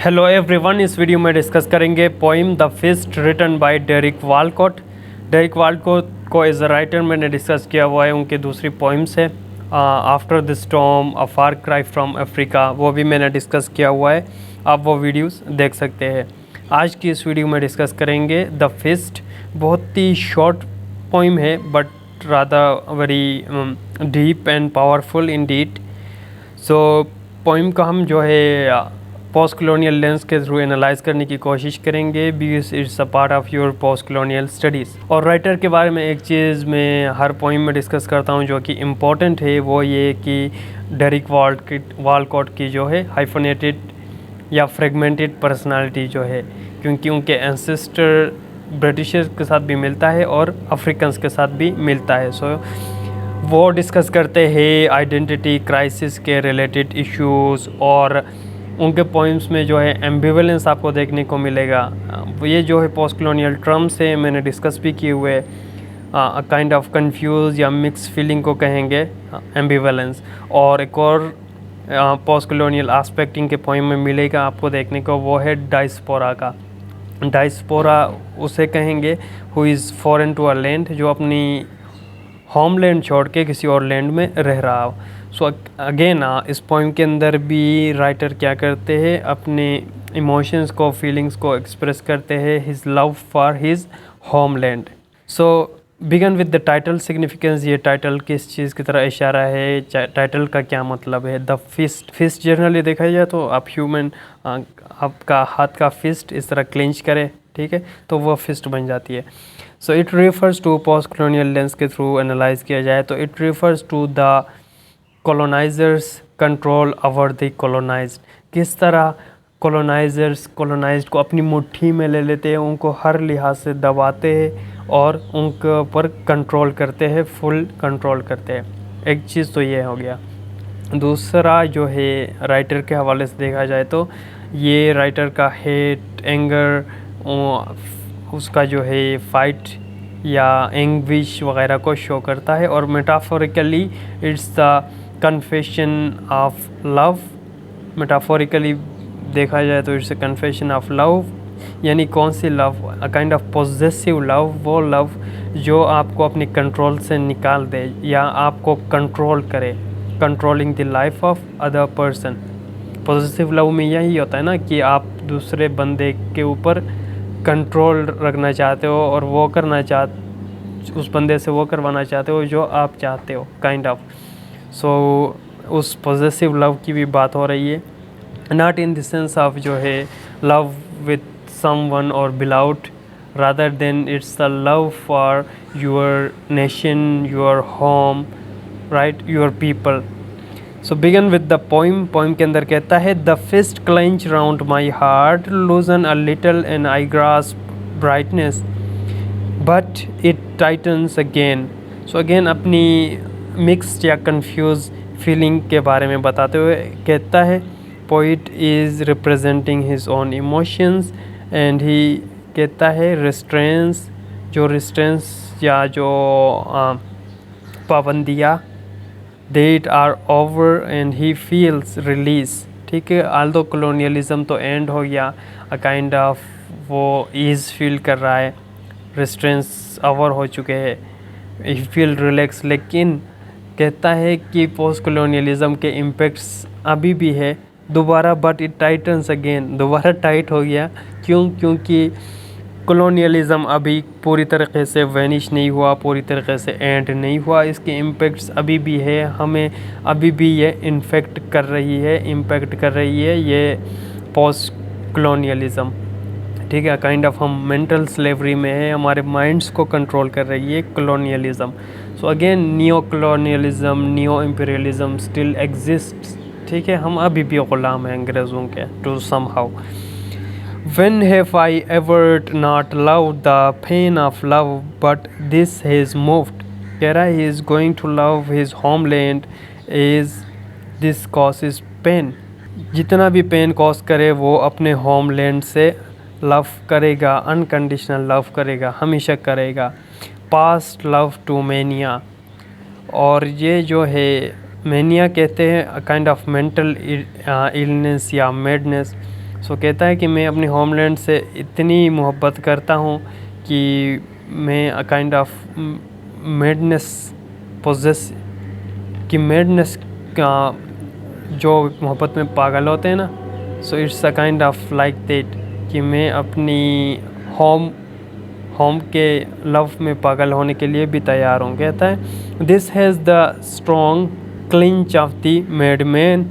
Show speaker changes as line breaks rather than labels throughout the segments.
Hello everyone, इस video में discuss करेंगे poem the fist written by Derek Walcott. Derek Walcott को as a writer मैंने discuss किया हुआ है। उनकी दूसरी पोइम्स है after the storm, a far cry from Africa, वो भी मैंने डिस्कस किया हुआ है। आप वो वीडियोस देख सकते हैं। आज की इस वीडियो में डिस्कस करेंगे द फिस्ट। बहुत ही शॉर्ट पोइम है but rather very deep and powerful in डीट। So poem का हम जो है पोस्ट कॉलोनियल लेंस के थ्रू एनालाइज करने की कोशिश करेंगे because it's a part of your post colonial studies. और राइटर के बारे में एक चीज़ मैं हर पोइम में डिस्कस करता हूँ जो कि इम्पोर्टेंट है, वो ये कि डेरिक वालकॉट की जो है हाइफोनेटेड या फ्रेगमेंटेड पर्सनालिटी जो है, क्योंकि उनके एंसेस्टर ब्रिटिशर्स के साथ भी मिलता है और अफ्रीकन्स के साथ भी मिलता है। सो वो डिस्कस करते हैं आइडेंटिटी क्राइसिस के रिलेटेड इश्यूज़, और उनके पोइम्स में जो है एम्बिवेलेंस आपको देखने को मिलेगा। ये जो है पोस्ट कॉलोनियल टर्म्स है, मैंने डिस्कस भी किए हुए। काइंड ऑफ कंफ्यूज या मिक्स फीलिंग को कहेंगे एम्बिवेलेंस। और एक और पोस्ट कॉलोनियल एस्पेक्ट इनके पोइम में मिलेगा आपको देखने को, वो है डायस्पोरा का। डायस्पोरा उसे कहेंगे who is foreign to a land, जो अपनी होमलैंड छोड़ के किसी और लैंड में रह रहा हो। सो अगेन इस पोइम के अंदर भी राइटर क्या करते हैं, अपने इमोशंस को, फीलिंग्स को एक्सप्रेस करते हैं, his love for his homeland. So began with the title significance. ये टाइटल किस चीज़ की तरह इशारा है, टाइटल का क्या मतलब है। द फिस्ट, फिस्ट जनरली देखा जाए तो आप ह्यूमन आपका हाथ का फिस्ट इस तरह क्लेंच करे, ठीक है, तो वो फिस्ट बन जाती है। So it refers to post colonial lens के थ्रू एनालाइज किया जाए तो it refers to the colonisers control over the colonised. किस तरह कॉलोनाइजर्स कॉलोनाइज्ड को अपनी मुट्ठी में ले लेते हैं, उनको हर लिहाज से दबाते हैं और उनके ऊपर कंट्रोल करते हैं, फुल कंट्रोल करते हैं। एक चीज़ तो ये हो गया। दूसरा जो है राइटर के हवाले से देखा जाए तो ये राइटर का हेट, एंगर, उसका जो है फाइट या एंग्विश वगैरह को शो करता है। और metaphorically it's the confession of love. Metaphorically देखा जाए तो it's a confession of love, यानी कौन सी love, a kind of possessive love, वो लव जो आपको अपने कंट्रोल से निकाल दे या आपको कंट्रोल करे, controlling the life of other person. Positive love में यही होता है ना कि आप दूसरे बंदे के ऊपर कंट्रोल रखना चाहते हो और वो करना उस बंदे से वो करवाना चाहते हो जो आप चाहते हो, काइंड ऑफ। सो उस पॉजिटिव लव की भी बात हो रही है, not in the sense of जो है लव विथ समवन और beloved, rather than it's the love for your nation, your home, right, your people. So began with the poem. Poem के अंदर कहता है the fist clench round my heart, loosen a little and I grasp brightness, but it tightens again. So again अपनी mixed या confuse feeling के बारे में बताते हुए कहता है poet is representing his own emotions and he कहता है रिस्ट्रेंस, जो रिस्ट्रेंस या जो पाबंदियाँ that are over and he feels release. ठीक है, आल्दो कॉलोनियलिज्म तो एंड हो गया, अ काइंड ऑफ वो ईज फील कर रहा है, रिस्ट्रेंस ओवर हो चुके हैं, ही फील रिलैक्स। लेकिन कहता है कि पोस्ट कॉलोनियलिज्म के इम्पेक्ट्स अभी भी है दोबारा, बट इट टाइटन्स अगेन, दोबारा टाइट हो गया। क्यों? क्योंकि कॉलोनियलिज्म अभी पूरी तरीके से वैनिश नहीं हुआ, पूरी तरीके से एंड नहीं हुआ, इसके इम्पेक्ट्स अभी भी है, हमें अभी भी ये इन्फेक्ट कर रही है, इम्पेक्ट कर रही है ये पोस्ट कॉलोनियलिज्म। ठीक है, काइंड ऑफ हम मेंटल स्लेवरी में है, हमारे माइंड्स को कंट्रोल कर रही है colonialism. So again neo colonialism, neo imperialism still exist. ठीक है, हम अभी भी ग़ुलाम हैं अंग्रेज़ों के too somehow. When have I ever not loved the pain of love, but this has moved? कह रहा है he is going to love his homeland, is this causes pain. जितना भी पेन कॉज करे वो अपने होमलैंड से लव करेगा, अनकंडीशनल लव करेगा, हमेशा करेगा। पास्ट लव टू मैनिया, और ये जो है मैनिया कहते हैं काइंड ऑफ मेंटल इलनेस या मैडनेस। सो कहता है कि मैं अपनी होमलैंड से इतनी मोहब्बत करता हूँ कि मैं a kind of madness possess कि मैडनेस का जो मोहब्बत में पागल होते हैं ना, so it's a kind of like that कि मैं अपनी होम के लव में पागल होने के लिए भी तैयार हूँ। कहता है this has the strong clinch of the madman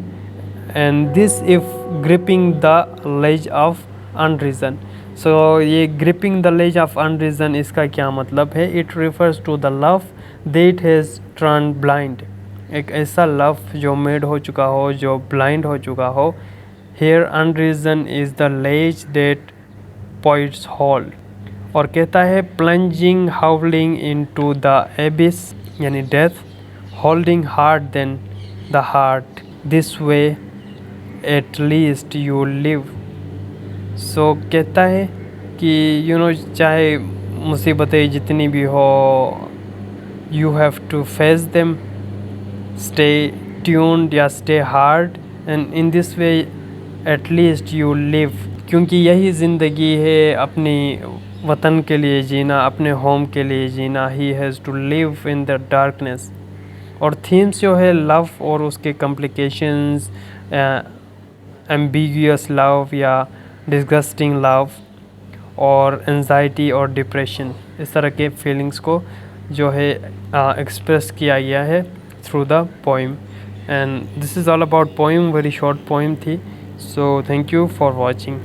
and this if gripping the ledge of unreason. So ये gripping the ledge of unreason इसका क्या मतलब है? It refers to the love that has turn blind. एक ऐसा love जो made हो चुका हो, जो ब्लाइंड हो चुका हो। Here unreason is the ledge that points hold. और कहता है plunging howling into the abyss यानी death, holding hard than the heart, this way at least you live. So कहता है कि चाहे मुसीबतें जितनी भी हो, you have to face them, stay tuned या stay hard, and in this way at least you live. क्योंकि यही ज़िंदगी है, अपनी वतन के लिए जीना, अपने होम के लिए जीना। He has to live in the darkness. और थीम्स जो है लव और उसके कॉम्प्लिकेशंस, एम्बिगियस लव या डिस्गस्टिंग लव, और एंजाइटी और डिप्रेशन, इस तरह के फीलिंग्स को जो है एक्सप्रेस किया गया है through the poem. And this is all about poem, very short poem थी। So thank you for watching.